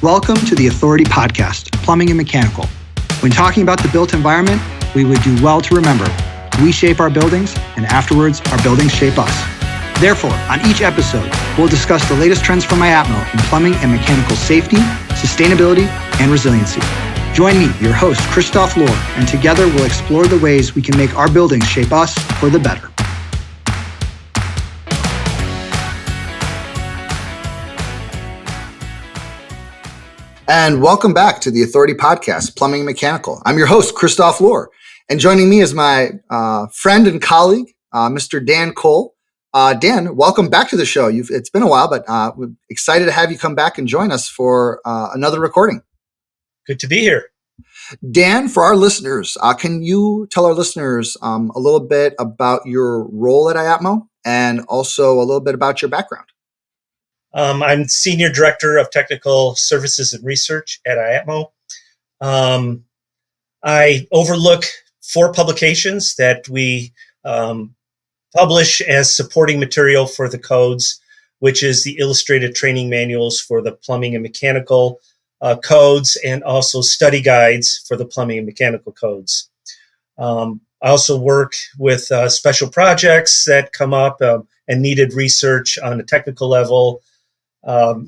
Welcome to the Authority Podcast, Plumbing and Mechanical. When talking about the built environment, we would do well to remember, we shape our buildings, and afterwards, our buildings shape us. Therefore, on each episode, we'll discuss the latest trends from IAPMO in plumbing and mechanical safety, sustainability, and resiliency. Join me, your host, Christoph Lohr, and together we'll explore the ways we can make our buildings shape us for the better. And welcome back to the Authority Podcast, Plumbing and Mechanical. I'm your host, Christoph Lohr, and joining me is my friend and colleague, Mr. Dan Cole. Dan, welcome back to the show. It's been a while, but we're excited to have you come back and join us for another recording. Good to be here. Dan, for our listeners, can you tell our listeners a little bit about your role at IAPMO and also a little bit about your background? I'm Senior Director of Technical Services and Research at IAPMO. I overlook 4 publications that we publish as supporting material for the codes, which is the illustrated training manuals for the plumbing and mechanical codes, and also study guides for the plumbing and mechanical codes. I also work with special projects that come up and needed research on a technical level.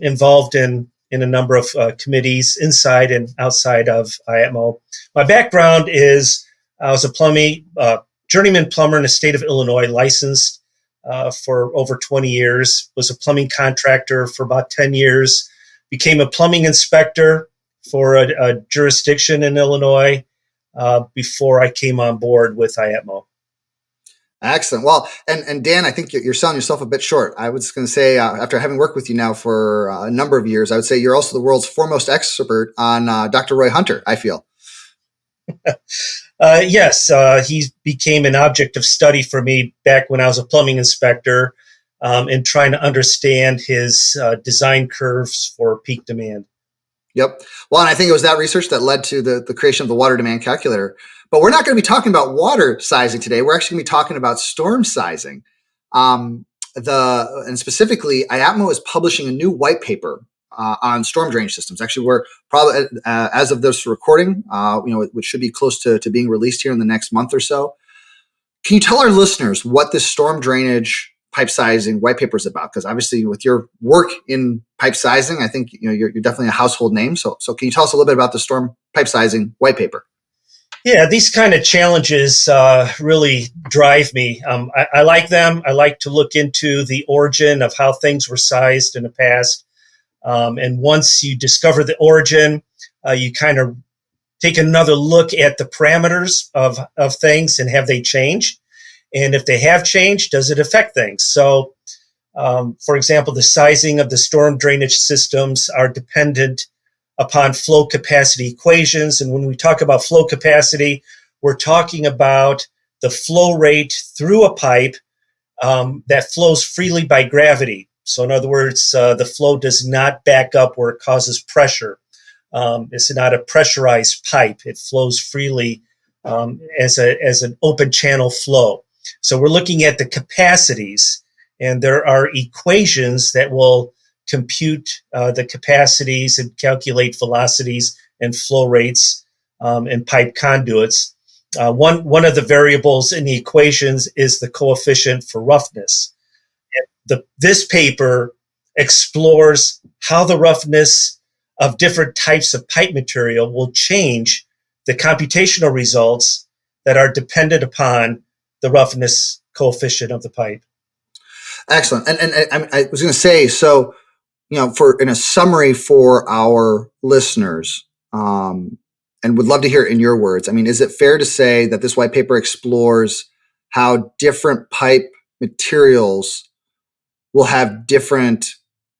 Involved in a number of committees inside and outside of IAPMO. My background is I was a journeyman plumber in the state of Illinois, licensed for over 20 years, was a plumbing contractor for about 10 years, became a plumbing inspector for a jurisdiction in Illinois before I came on board with IAPMO. Excellent. Well, and Dan, I think you're selling yourself a bit short. I was going to say, after having worked with you now for a number of years, I would say you're also the world's foremost expert on Dr. Roy Hunter, I feel. Yes, he became an object of study for me back when I was a plumbing inspector and trying to understand his design curves for peak demand. Yep. Well, and I think it was that research that led to the creation of the water demand calculator. But we're not going to be talking about water sizing today. We're actually going to be talking about storm sizing. And specifically, IAPMO is publishing a new white paper on storm drainage systems. Actually, we're probably, as of this recording, which should be close to being released here in the next month or so. Can you tell our listeners what this storm drainage pipe sizing white paper is about? Because obviously, with your work in pipe sizing, I think you're definitely a household name. So can you tell us a little bit about the storm pipe sizing white paper? Yeah, these kind of challenges really drive me. I like them. I like to look into the origin of how things were sized in the past. And once you discover the origin, you kind of take another look at the parameters of things and have they changed? And if they have changed, does it affect things? So, for example, the sizing of the storm drainage systems are dependent upon flow capacity equations. And when we talk about flow capacity, we're talking about the flow rate through a pipe that flows freely by gravity. So in other words, the flow does not back up where it causes pressure. It's not a pressurized pipe. It flows freely as an open channel flow. So we're looking at the capacities, and there are equations that will compute the capacities and calculate velocities and flow rates in pipe conduits. One of the variables in the equations is the coefficient for roughness. This paper explores how the roughness of different types of pipe material will change the computational results that are dependent upon the roughness coefficient of the pipe. Excellent. And I was going to say, so, in a summary for our listeners, and would love to hear it in your words. I mean, is it fair to say that this white paper explores how different pipe materials will have different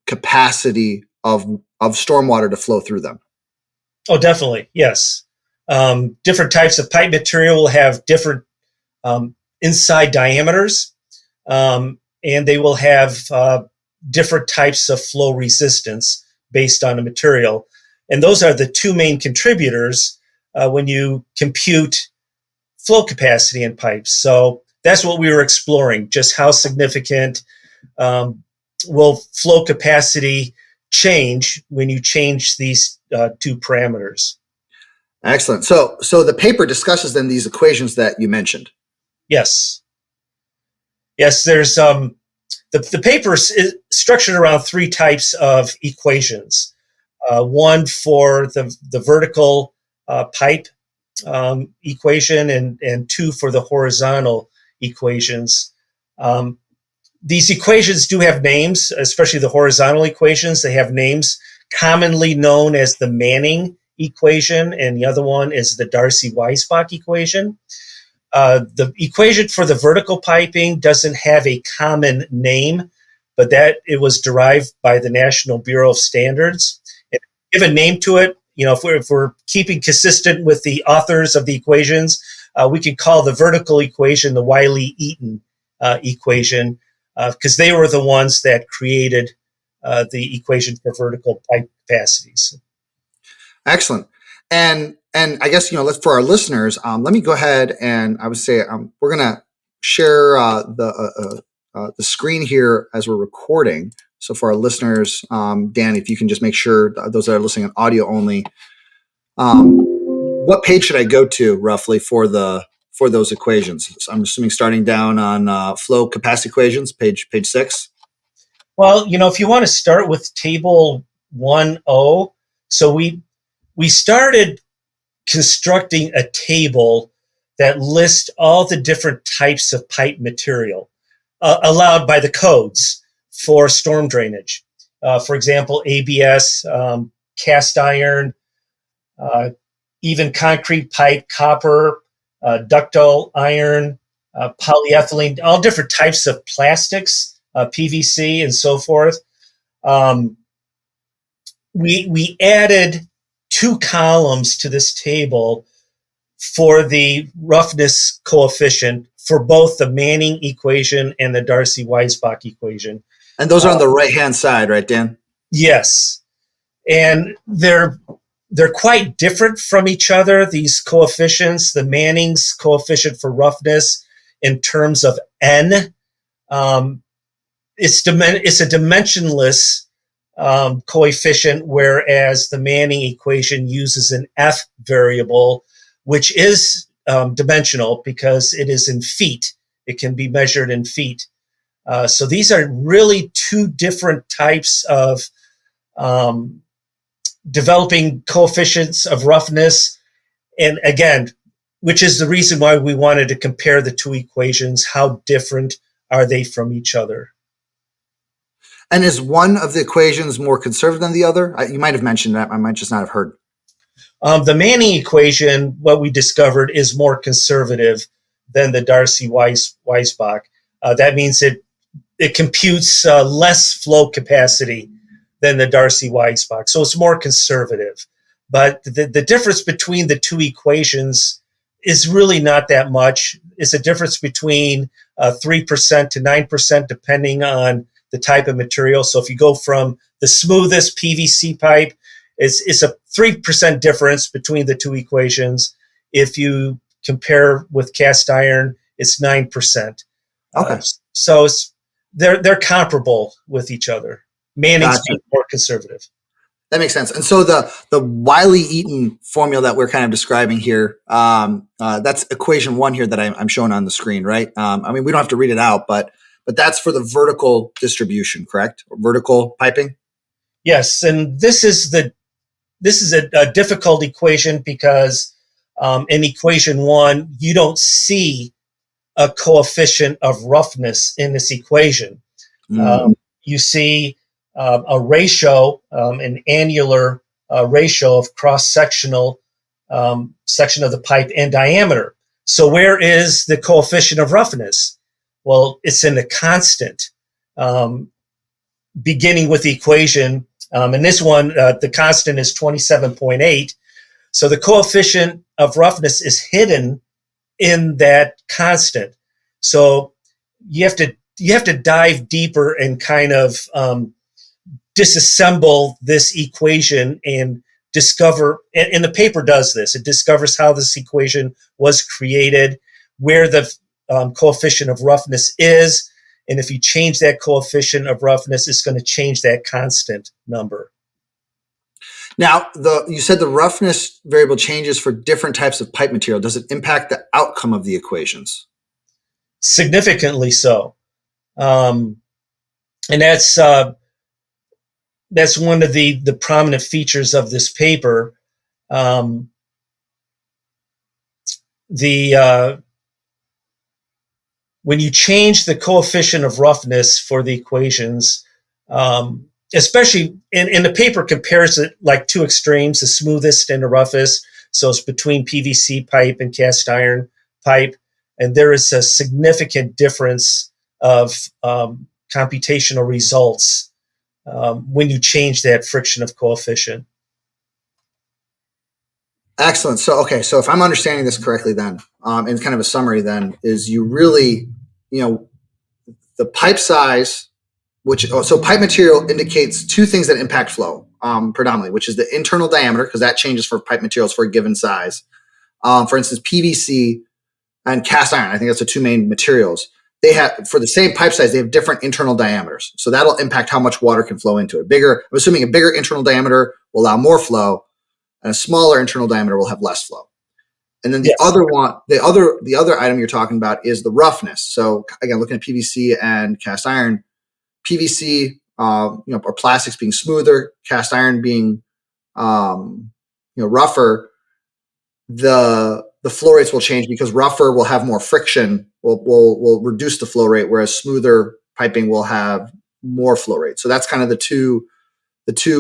capacity of stormwater to flow through them? Oh, definitely. Yes. Different types of pipe material will have different inside diameters, and they will have different types of flow resistance based on the material. And those are the 2 main contributors when you compute flow capacity in pipes. So that's what we were exploring, just how significant will flow capacity change when you change these two parameters. Excellent. So the paper discusses then these equations that you mentioned. Yes. Yes, there's the paper is structured around three types of equations. One for the vertical pipe equation and two for the horizontal equations. These equations do have names, especially the horizontal equations. They have names commonly known as the Manning equation, and the other one is the Darcy-Weisbach equation. The equation for the vertical piping doesn't have a common name, but that it was derived by the National Bureau of Standards. And give a name to it. If we're keeping consistent with the authors of the equations, we could call the vertical equation the Wiley Eaton equation, because they were the ones that created the equation for vertical pipe capacities. Excellent. And I guess, for our listeners, let me go ahead and I would say we're going to share the screen here as we're recording. So for our listeners, Dan, if you can just make sure those that are listening on audio only, what page should I go to roughly for those equations? So I'm assuming starting down on flow capacity equations, page 6. Well, if you want to start with table 1.0, so we started constructing a table that lists all the different types of pipe material allowed by the codes for storm drainage. For example, ABS, cast iron, even concrete pipe, copper, ductile iron, polyethylene, all different types of plastics, PVC, and so forth. We added 2 columns to this table for the roughness coefficient for both the Manning equation and the Darcy-Weisbach equation. And those are on the right-hand side, right, Dan? Yes. And they're quite different from each other, these coefficients. The Manning's coefficient for roughness in terms of N, it's a dimensionless coefficient, whereas the Manning equation uses an F variable, which is dimensional because it is in feet. It can be measured in feet. So these are really 2 different types of developing coefficients of roughness. And again, which is the reason why we wanted to compare the 2 equations. How different are they from each other? And is one of the equations more conservative than the other? You might have mentioned that. I might just not have heard. The Manning equation, what we discovered, is more conservative than the Darcy-Weisbach. That means it computes less flow capacity than the Darcy-Weisbach. So it's more conservative. But the difference between the 2 equations is really not that much. It's a difference between 3% to 9%, depending on the type of material. So if you go from the smoothest PVC pipe, it's a 3% difference between the 2 equations. If you compare with cast iron, it's 9%. Okay. So they're comparable with each other. Manning's being more conservative. That makes sense. And so the Wiley Eaton formula that we're kind of describing here, that's equation 1 here that I'm showing on the screen, right? We don't have to read it out, but that's for the vertical distribution, correct? Or vertical piping? Yes, and this is a difficult equation because in equation 1, you don't see a coefficient of roughness in this equation. You see a ratio, an annular ratio of cross-sectional section of the pipe and diameter. So where is the coefficient of roughness? Well, it's in the constant, beginning with the equation. In this one, the constant is 27.8. So the coefficient of roughness is hidden in that constant. So you have to dive deeper and kind of disassemble this equation and discover, and the paper does this. It discovers how this equation was created, where the coefficient of roughness is, And if you change that coefficient of roughness, it's going to change that constant number. Now, you said the roughness variable changes for different types of pipe material. Does it impact the outcome of the equations? Significantly so. And that's one of the prominent features of this paper. When you change the coefficient of roughness for the equations, especially in the paper compares it like two extremes, the smoothest and the roughest. So it's between PVC pipe and cast iron pipe. And there is a significant difference of computational results when you change that friction of coefficient. Excellent. So if I'm understanding this correctly then, in kind of a summary then, is you really, the pipe size, so pipe material indicates two things that impact flow predominantly, which is the internal diameter, because that changes for pipe materials for a given size. For instance, PVC and cast iron, I think that's the two main materials. They have, for the same pipe size, they have different internal diameters. So that'll impact how much water can flow into it. I'm assuming a bigger internal diameter will allow more flow, and a smaller internal diameter will have less flow. And then the other item you're talking about is the roughness. So again, looking at PVC and cast iron, PVC, or plastics being smoother, cast iron being, rougher, the flow rates will change because rougher will have more friction, will reduce the flow rate, whereas smoother piping will have more flow rate. So that's kind of the two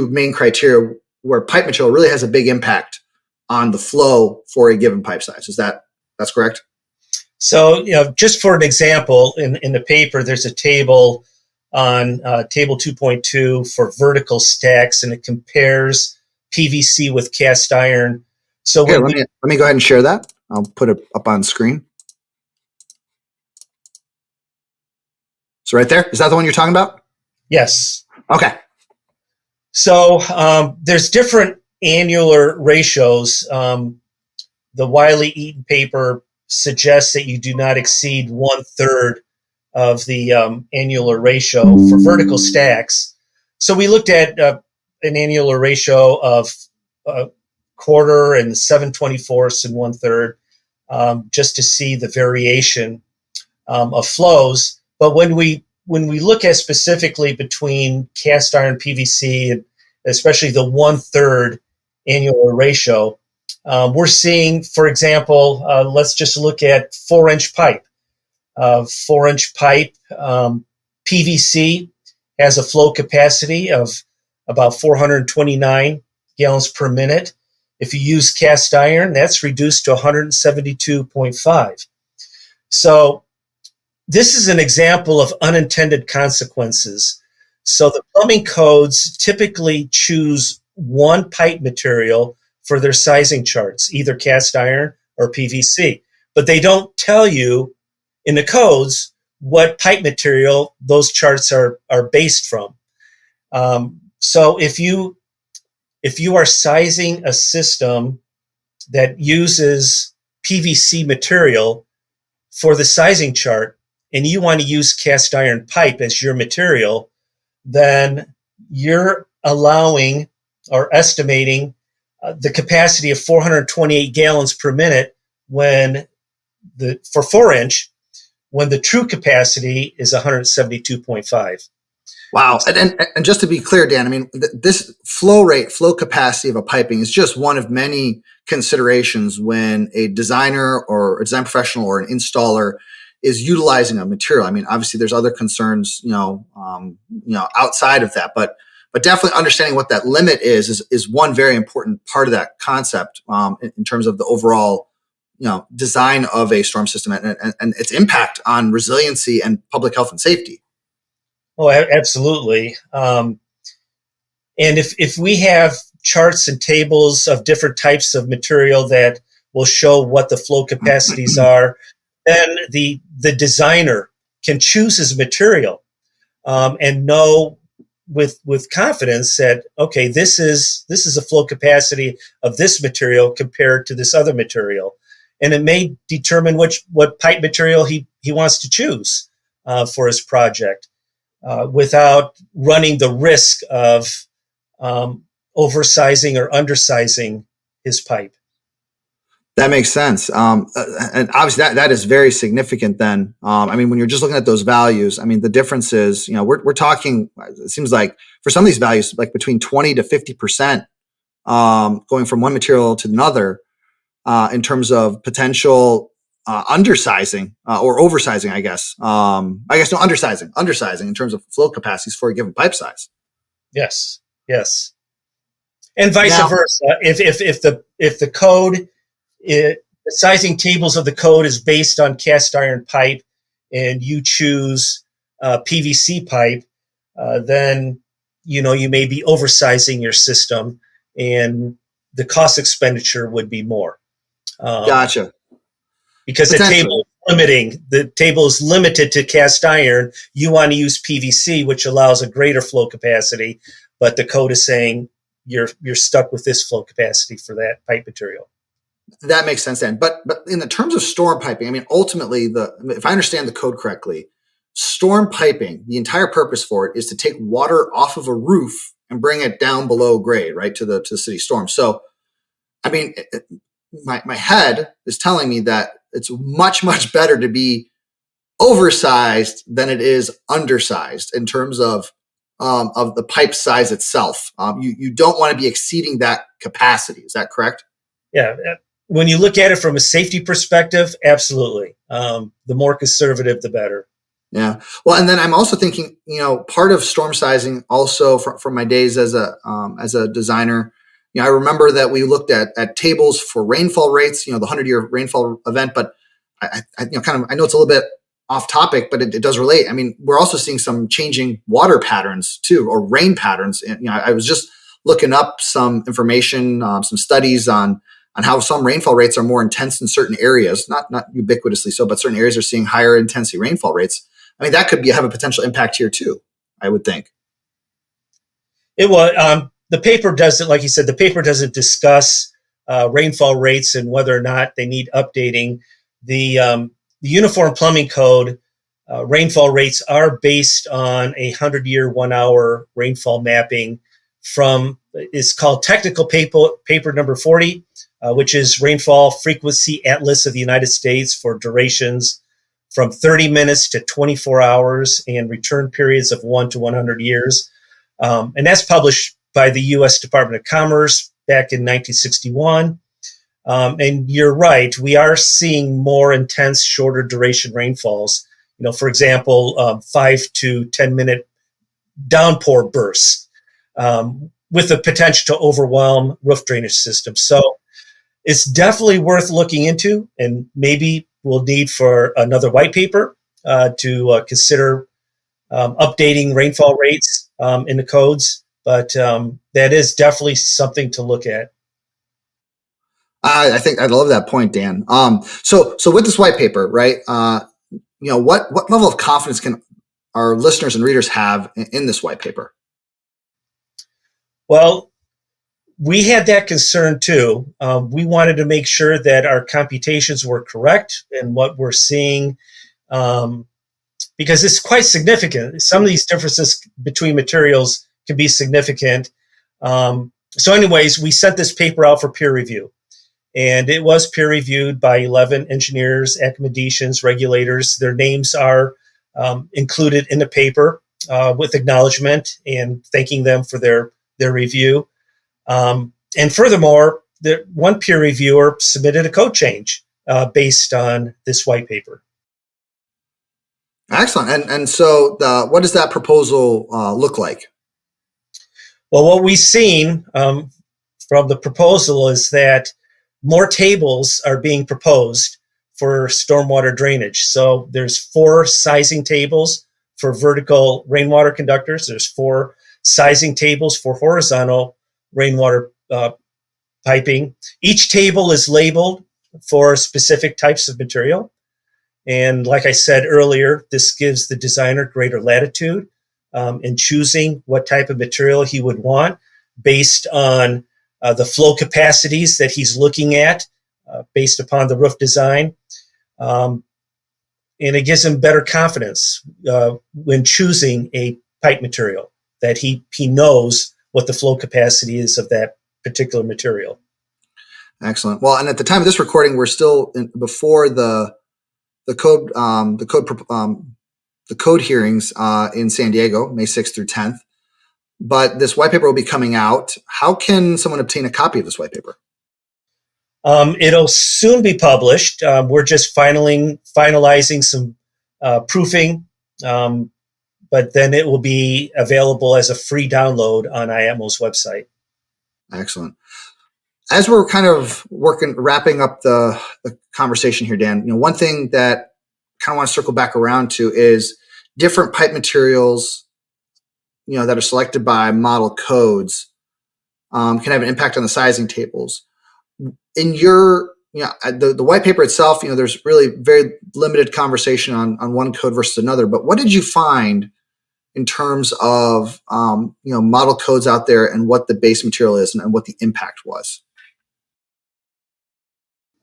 main criteria where pipe material really has a big impact on the flow for a given pipe size. That's correct? So, just for an example, in the paper, there's a table on table 2.2 for vertical stacks, and it compares PVC with cast iron. So let me go ahead and share that. I'll put it up on screen. So right there, is that the one you're talking about? Yes. Okay. So there's different annular ratios. The Wiley Eaton paper suggests that you do not exceed 1/3 of the annular ratio for vertical stacks. So we looked at an annular ratio of quarter and 7/24 and 1/3, just to see the variation of flows. But when we look at specifically between cast iron PVC and especially the 1/3 annular ratio, we're seeing, for example, let's just look at 4-inch pipe. 4-inch pipe, PVC has a flow capacity of about 429 gallons per minute. If you use cast iron, that's reduced to 172.5. So this is an example of unintended consequences. So the plumbing codes typically choose one pipe material for their sizing charts, either cast iron or PVC. But they don't tell you in the codes what pipe material those charts are based from. So if you are sizing a system that uses PVC material for the sizing chart, and you want to use cast iron pipe as your material, then you're allowing or estimating the capacity of 428 gallons per minute for 4-inch, when the true capacity is 172.5. Wow. And just to be clear, Dan, I mean, this flow capacity of a piping is just one of many considerations when a designer or a design professional or an installer is utilizing a material. I mean, obviously there's other concerns, outside of that, but definitely understanding what that limit is one very important part of that concept in terms of the overall, design of a storm system and its impact on resiliency and public health and safety. Oh, absolutely. And if we have charts and tables of different types of material that will show what the flow capacities are, then the designer can choose his material and know with confidence that, okay, this is a flow capacity of this material compared to this other material. And it may determine what pipe material he wants to choose. for his project without running the risk of oversizing or undersizing his pipe. That makes sense. And obviously that is very significant then. I mean, when you're just looking at those values, I mean, the difference is, we're talking, it seems like for some of these values, like between 20 to 50%, going from one material to another, in terms of potential, undersizing, or oversizing, I guess. Undersizing in terms of flow capacities for a given pipe size. Yes. And vice versa. If the code, the sizing tables of the code is based on cast iron pipe, and you choose PVC pipe, then you may be oversizing your system, and the cost expenditure would be more. Gotcha. Because the table is limited to cast iron. You want to use PVC, which allows a greater flow capacity, but the code is saying you're stuck with this flow capacity for that pipe material. That makes sense then. But in the terms of storm piping, I mean, ultimately, if I understand the code correctly, storm piping, the entire purpose for it is to take water off of a roof and bring it down below grade, right, to the city storm. So, I mean, my head is telling me that it's much, much better to be oversized than it is undersized in terms of the pipe size itself. You don't want to be exceeding that capacity. Is that correct? Yeah. When you look at it from a safety perspective, absolutely. The more conservative, the better. Yeah. Well, and then I'm also thinking, part of storm sizing also from my days as a designer, I remember that we looked at tables for rainfall rates, the 100-year rainfall event, but I know it's a little bit off topic, but it does relate. I mean, we're also seeing some changing water patterns too, or rain patterns. And, I was just looking up some information, some studies on how some rainfall rates are more intense in certain areas, not ubiquitously so, but certain areas are seeing higher intensity rainfall rates. I mean, that could have a potential impact here too, I would think. It was, the paper doesn't, like you said, the paper doesn't discuss rainfall rates and whether or not they need updating. The Uniform Plumbing Code, rainfall rates are based on a 100-year, 1-hour rainfall mapping it's called Technical Paper number 40, which is Rainfall Frequency Atlas of the United States for durations from 30 minutes to 24 hours and return periods of 1 to 100 years. And that's published by the U.S. Department of Commerce back in 1961. And you're right, we are seeing more intense, shorter duration rainfalls. For example, 5 to 10 minute downpour bursts with the potential to overwhelm roof drainage systems. So it's definitely worth looking into, and maybe we'll need for another white paper to consider updating rainfall rates in the codes. But that is definitely something to look at. I think I love that point, Dan. So with this white paper, right? What level of confidence can our listeners and readers have in this white paper? Well, we had that concern too. We wanted to make sure that our computations were correct and what we're seeing, because it's quite significant. Some of these differences between materials can be significant. So anyways, we sent this paper out for peer review, and it was peer reviewed by 11 engineers, academicians, regulators. Their names are included in the paper with acknowledgement and thanking them for their review. And furthermore, one peer reviewer submitted a code change based on this white paper. Excellent. And so what does that proposal look like? Well, what we've seen from the proposal is that more tables are being proposed for stormwater drainage. So there's 4 sizing tables for vertical rainwater conductors. There's 4 sizing tables for horizontal rainwater piping. Each table is labeled for specific types of material. And like I said earlier, this gives the designer greater latitude in choosing what type of material he would want based on the flow capacities that he's looking at based upon the roof design. and it gives him better confidence when choosing a pipe material, that he knows what the flow capacity is of that particular material. Excellent. Well, and at the time of this recording, we're still before the code hearings in San Diego, May 6th through 10th. But this white paper will be coming out. How can someone obtain a copy of this white paper? It'll soon be published. We're just finalizing some proofing, but then it will be available as a free download on IAPMO's website. Excellent. As we're kind of wrapping up the conversation here, Dan, one thing that I kind of want to circle back around to is different pipe materials, that are selected by model codes can have an impact on the sizing tables. In your, the white paper itself, there's really very limited conversation on one code versus another. But what did you find in terms of, model codes out there and what the base material is and what the impact was?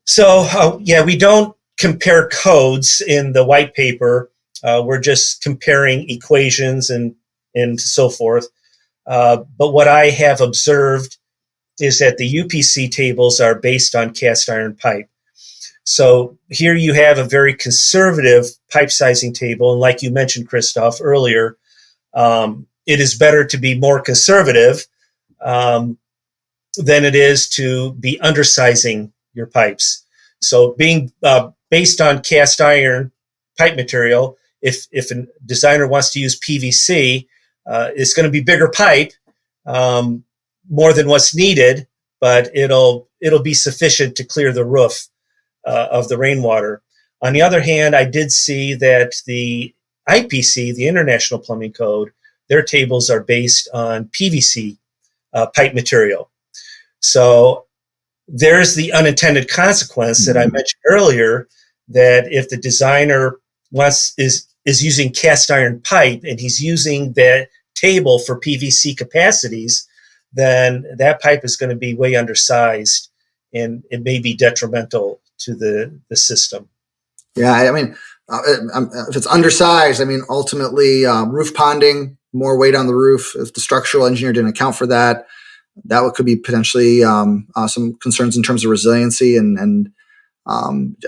So, we don't compare codes in the white paper. We're just comparing equations and so forth. But what I have observed is that the UPC tables are based on cast iron pipe. So here you have a very conservative pipe sizing table. And like you mentioned, Christoph, earlier, it is better to be more conservative than it is to be undersizing your pipes. So being based on cast iron pipe material, if a designer wants to use PVC, it's going to be bigger pipe, more than what's needed, but it'll be sufficient to clear the roof of the rainwater. On the other hand, I did see that the IPC, the International Plumbing Code, their tables are based on PVC pipe material. So there's the unintended consequence that I mentioned earlier, that if the designer is using cast iron pipe and he's using that table for PVC capacities, then that pipe is going to be way undersized and it may be detrimental to the system. Yeah, I mean, if it's undersized, ultimately roof ponding, more weight on the roof. If the structural engineer didn't account for that, that could be potentially some concerns in terms of resiliency and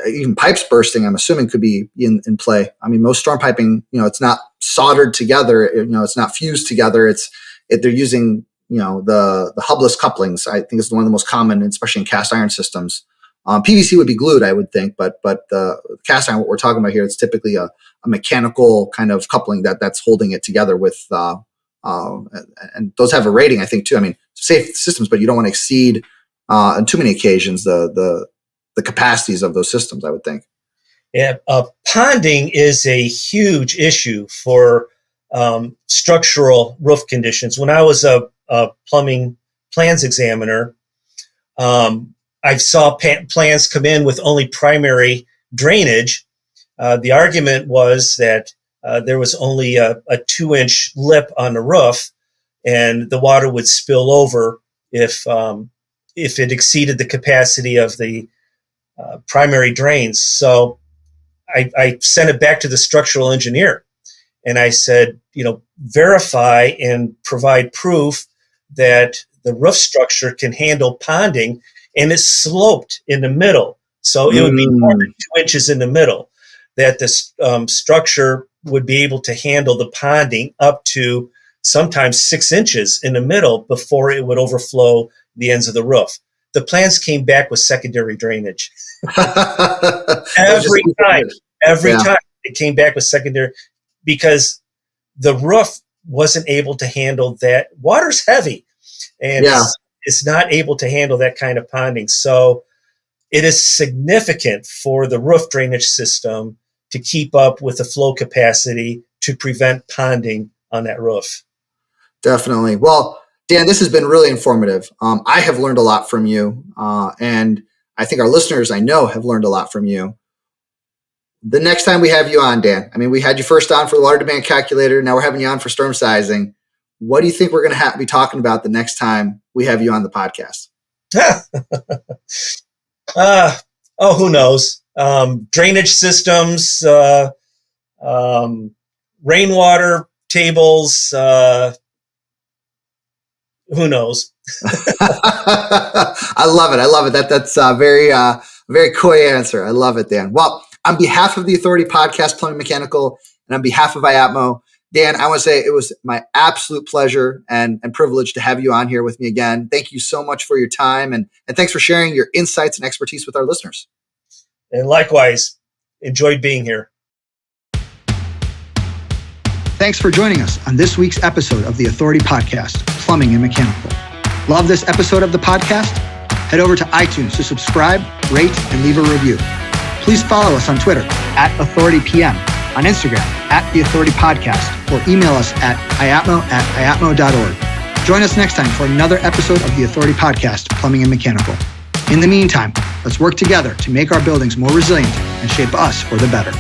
even pipes bursting, I'm assuming, could be in play. Most storm piping, it's not soldered together, it's not fused together. They're using, the hubless couplings. I think is one of the most common, especially in cast iron systems. PVC would be glued, I would think, but the cast iron, what we're talking about here, it's typically a mechanical kind of coupling that's holding it together with, and those have a rating, I think, too. Safe systems, but you don't want to exceed on too many occasions the capacities of those systems, I would think. Yeah, ponding is a huge issue for structural roof conditions. When I was a plumbing plans examiner, I saw plans come in with only primary drainage. The argument was that there was only a 2-inch lip on the roof, and the water would spill over if it exceeded the capacity of the primary drains. So I sent it back to the structural engineer, and I said, verify and provide proof that the roof structure can handle ponding, and it's sloped in the middle. So it would be more than 2 inches in the middle, that the structure would be able to handle the ponding up to sometimes 6 inches in the middle before it would overflow the ends of the roof. The plans came back with secondary drainage. Every time it came back with secondary, because the roof wasn't able to handle that. Water's heavy, and it's not able to handle that kind of ponding. So it is significant for the roof drainage system to keep up with the flow capacity to prevent ponding on that roof. Definitely. Well, Dan, this has been really informative. I have learned a lot from you, and I think our listeners, I know, have learned a lot from you. The next time we have you on, Dan, we had you first on for the water demand calculator. Now we're having you on for storm sizing. What do you think we're going to be talking about the next time we have you on the podcast? Who knows? drainage systems, rainwater tables, who knows? I love it. I love it. That's a very coy answer. I love it, Dan. Well, on behalf of the Authority Podcast, Plumbing Mechanical, and on behalf of IAPMO, Dan, I want to say it was my absolute pleasure and privilege to have you on here with me again. Thank you so much for your time, and thanks for sharing your insights and expertise with our listeners. And likewise, enjoyed being here. Thanks for joining us on this week's episode of the Authority Podcast, Plumbing and Mechanical. Love this episode of the podcast? Head over to iTunes to subscribe, rate, and leave a review. Please follow us on Twitter @AuthorityPM, on Instagram @TheAuthorityPodcast, or email us at iapmo@iapmo.org. Join us next time for another episode of the Authority Podcast, Plumbing and Mechanical. In the meantime, let's work together to make our buildings more resilient and shape us for the better.